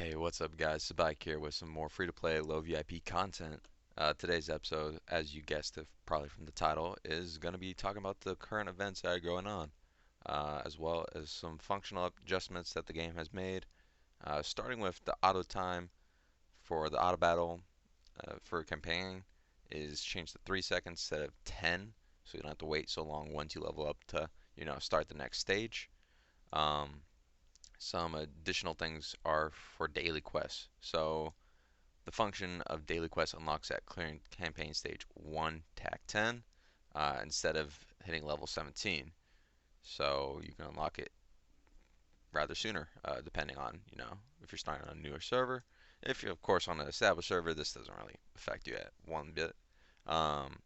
Hey, what's up, guys? Sabike here with some more free-to-play, low VIP content. Today's episode, as you guessed it, probably from the title, is going to be talking about the current events that are going on, as well as some functional adjustments that the game has made. Starting with the auto time for the auto battle for campaign is changed to 3 seconds instead of 10, so you don't have to wait so long once you level up to, start the next stage. Um, some additional things are for daily quests. So the function of daily quest unlocks at clearing campaign stage 1 tac 10 instead of hitting level 17. So you can unlock it rather sooner, depending on, if you're starting on a newer server. If you're, of course, on an established server, this doesn't really affect you at one bit. Um,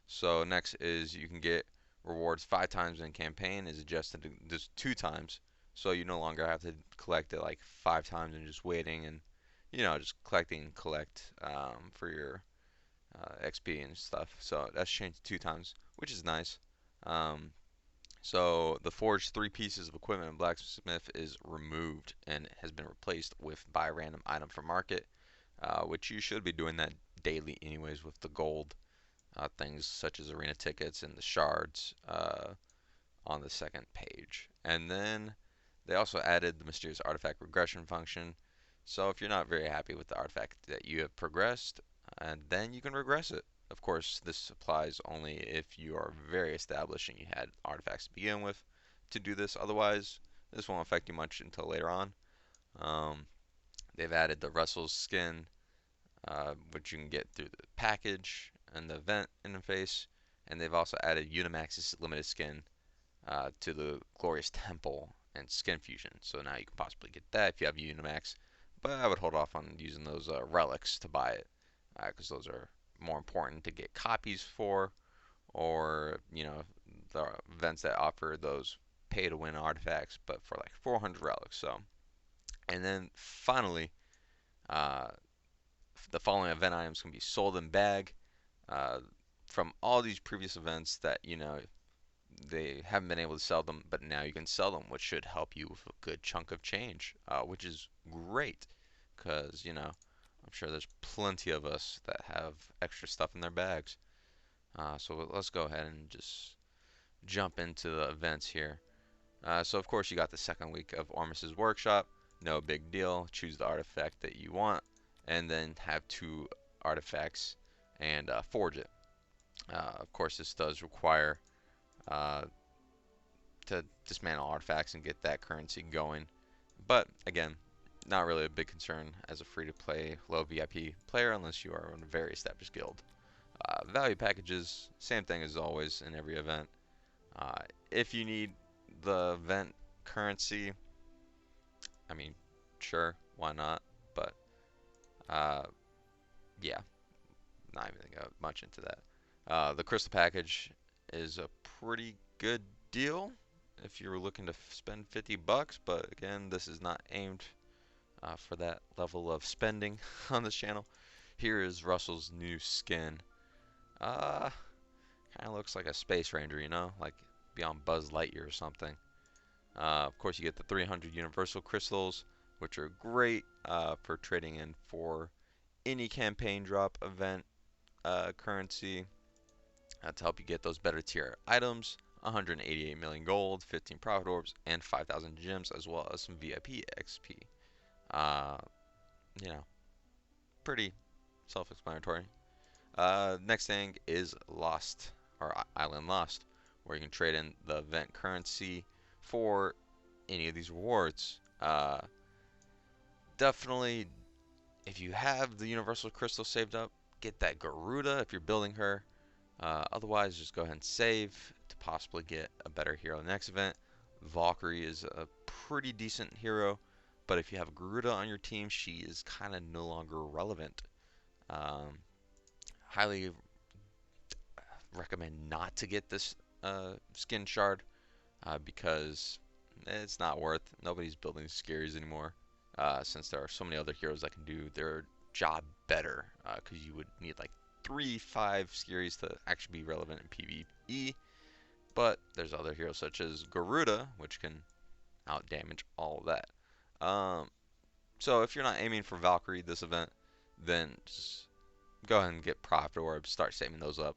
so next is you can get rewards 5 times in campaign is adjusted to just 2 times. So you no longer have to collect it like 5 times and just waiting and just collecting collect for your XP and stuff. So that's changed 2 times, which is nice. Um, so the forged 3 pieces of equipment in blacksmith is removed and has been replaced with buy random item for market, which you should be doing that daily anyways with the gold things such as arena tickets and the shards on the second page. And then they also added the mysterious artifact regression function. So if you're not very happy with the artifact that you have progressed, and then you can regress it. Of course, this applies only if you are very established and you had artifacts to begin with to do this. Otherwise, this won't affect you much until later on. Um, they've added the Russell's skin, which you can get through the package and the event interface. And they've also added Unimax's limited skin to the Glorious Temple and Skin Fusion. So now you can possibly get that if you have Unimax. But I would hold off on using those relics to buy it because those are more important to get copies for, or the events that offer those pay to win artifacts, but for like 400 relics. So, and then finally, uh, the following event items can be sold in bag uh, from all these previous events that they haven't been able to sell them, but now you can sell them, which should help you with a good chunk of change, which is great because, I'm sure there's plenty of us that have extra stuff in their bags. So let's go ahead and just jump into the events here. So, of course, you got the second week of Ormus's workshop. No big deal. Choose the artifact that you want, and then have 2 artifacts and forge it. Of course, this does require uh, to dismantle artifacts and get that currency going. But again, not really a big concern as a free-to-play low VIP player unless you are in a very established guild. Value packages, same thing as always in every event. If you need the event currency, I mean, sure, why not? But uh, yeah, not even gonna go much into that. The crystal package is a pretty good deal if you're looking to spend 50 bucks, but again, this is not aimed for that level of spending on this channel. Here is Russell's new skin. Uh, kind of looks like a space ranger, like beyond Buzz Lightyear or something. Of course, you get the 300 universal crystals, which are great for trading in for any campaign drop event currency to help you get those better tier items. 188 million gold, 15 profit orbs, and 5,000 gems, as well as some VIP XP. Uh, you know, pretty self-explanatory. Next thing is Lost, or Island Lost, where you can trade in the event currency for any of these rewards. Definitely, if you have the Universal Crystal saved up, get that Garuda if you're building her. Otherwise, just go ahead and save to possibly get a better hero in the next event. Valkyrie is a pretty decent hero, but if you have Garuda on your team, she is kind of no longer relevant. Um, Highly recommend not to get this skin shard because it's not worth. Nobody's building scaries anymore since there are so many other heroes that can do their job better because you would need like 3-5 scaries to actually be relevant in PvE. But there's other heroes such as Garuda, which can out damage all of that. Um, So if you're not aiming for Valkyrie this event, then just go ahead and get Prophet Orbs, start saving those up,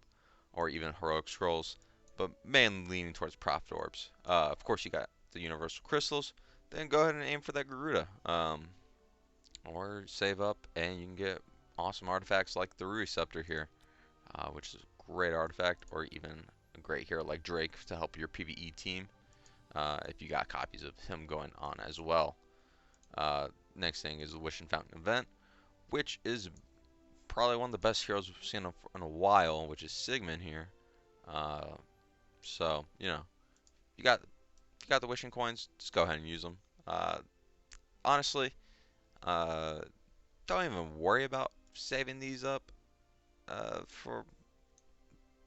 or even Heroic Scrolls, but mainly leaning towards Prophet Orbs. Of course, you got the Universal Crystals, then go ahead and aim for that Garuda, or save up and you can get awesome artifacts like the Rui Scepter here, which is a great artifact, or even a great hero like Drake to help your PvE team, if you got copies of him going on as well. Next thing is the Wishing Fountain event, which is probably one of the best heroes we've seen in a while, which is Sigmund here. Uh, so you got the wishing coins, just go ahead and use them. Honestly, uh, don't even worry about saving these up for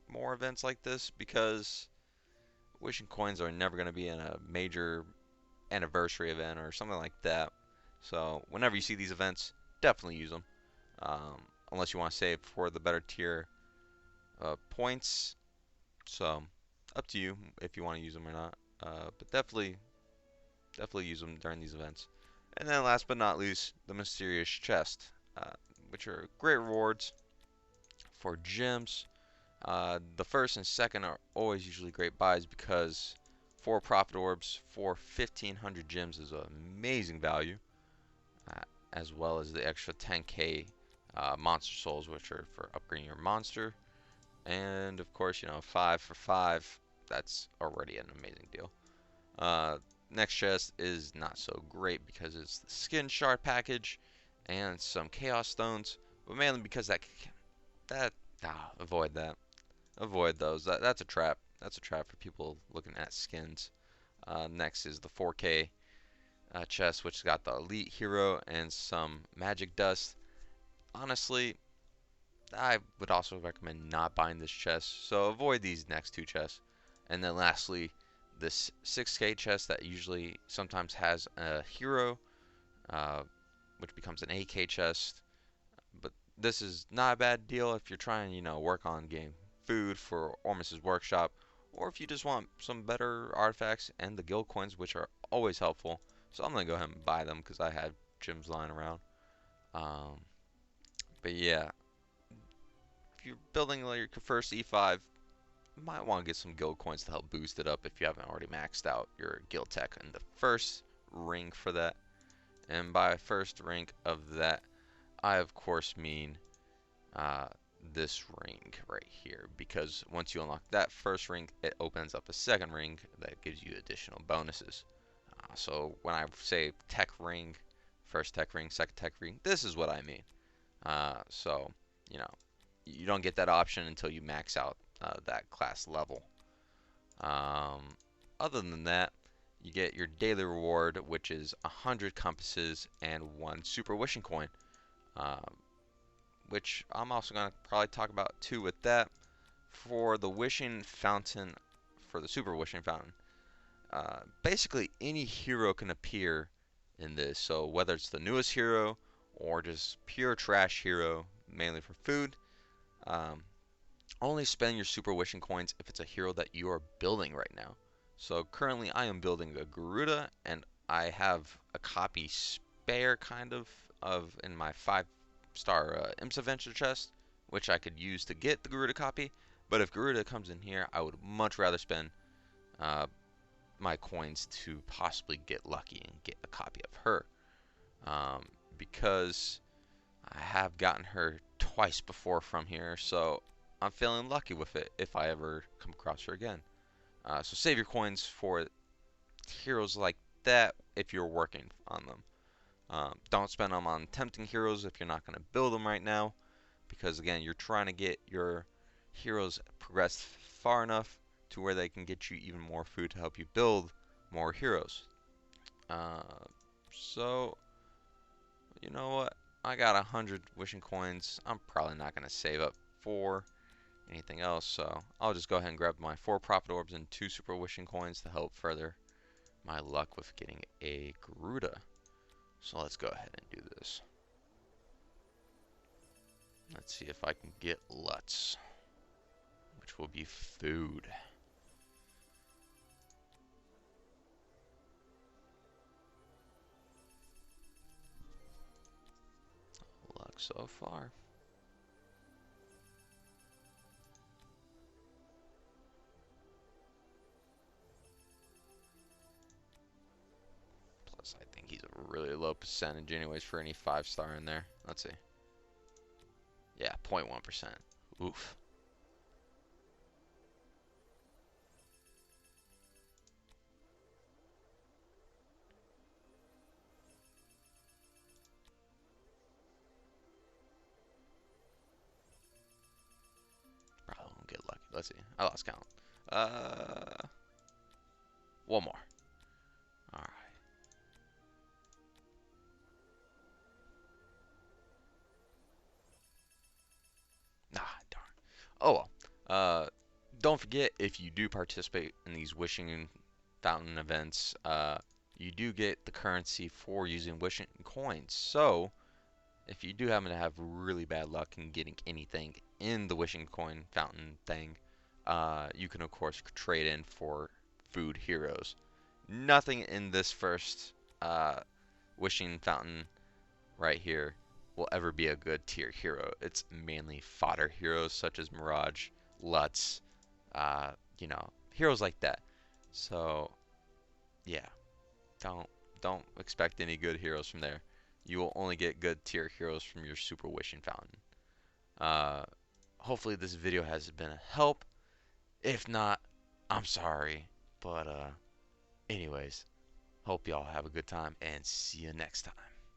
more events like this, because wishing coins are never going to be in a major anniversary event or something like that. So whenever you see these events, definitely use them. Unless you want to save for the better tier points. So up to you if you want to use them or not. But definitely use them during these events. And then last but not least, the mysterious chest, which are great rewards for gems. The first and second are always usually great buys, because 4 Prophet Orbs for 1,500 gems is an amazing value, as well as the extra 10k monster souls, which are for upgrading your monster. And of course, 5 for 5, that's already an amazing deal. Next chest is not so great because it's the skin shard package and some chaos stones, but mainly because avoid that. Avoid those. That's a trap. That's a trap for people looking at skins. Next is the 4K chest, which has got the elite hero and some magic dust. Honestly, I would also recommend not buying this chest, so avoid these next 2 chests. And then lastly, this 6K chest that usually sometimes has a hero, which becomes an 8K chest. But this is not a bad deal if you're trying, work on getting food for Ormus's workshop, or if you just want some better artifacts and the guild coins, which are always helpful. So I'm gonna go ahead and buy them because I have gems lying around. But yeah, if you're building like your first E5, you might want to get some guild coins to help boost it up if you haven't already maxed out your guild tech in the first ring for that. And by first rank of that, I of course mean this ring right here, because once you unlock that first ring, it opens up a second ring that gives you additional bonuses. So when I say tech ring, first tech ring, second tech ring, this is what I mean. So you don't get that option until you max out that class level. Other than that, you get your daily reward, which is 100 compasses and 1 super wishing coin, which I'm also going to probably talk about too with that. For the wishing fountain, for the super wishing fountain, basically any hero can appear in this. So whether it's the newest hero or just pure trash hero, mainly for food, only spend your super wishing coins if it's a hero that you are building right now. So currently I am building a Garuda, and I have a copy spare kind of in my 5-star Imps Adventure chest, which I could use to get the Garuda copy. But if Garuda comes in here, I would much rather spend my coins to possibly get lucky and get a copy of her, because I have gotten her twice before from here, so I'm feeling lucky with it if I ever come across her again. So save your coins for heroes like that if you're working on them. Don't spend them on tempting heroes if you're not going to build them right now, because again, you're trying to get your heroes progressed far enough to where they can get you even more food to help you build more heroes. So you know what? I got 100 wishing coins. I'm probably not going to save up for anything else, so I'll just go ahead and grab my 4 Prophet Orbs and 2 Super Wishing Coins to help further my luck with getting a Garuda. So let's go ahead and do this. Let's see if I can get Lutz, which will be food. so far. Plus, I think he's a really low percentage anyways for any 5-star in there. Let's see. Yeah, 0.1%. Oof. Probably won't get lucky. Let's see. I lost count. One more. All right. Ah, darn. Oh well. Don't forget, if you do participate in these wishing fountain events, you do get the currency for using wishing coins. So if you do happen to have really bad luck in getting anything in the wishing coin fountain thing, you can of course trade in for food heroes. Nothing in this first wishing fountain right here will ever be a good tier hero. It's mainly fodder heroes such as Mirage, Lutz, heroes like that. So yeah, don't don't expect any good heroes from there. You will only get good tier heroes from your super wishing fountain. Uh, Hopefully this video has been a help. If not, I'm sorry. But anyways, hope y'all have a good time and see you next time.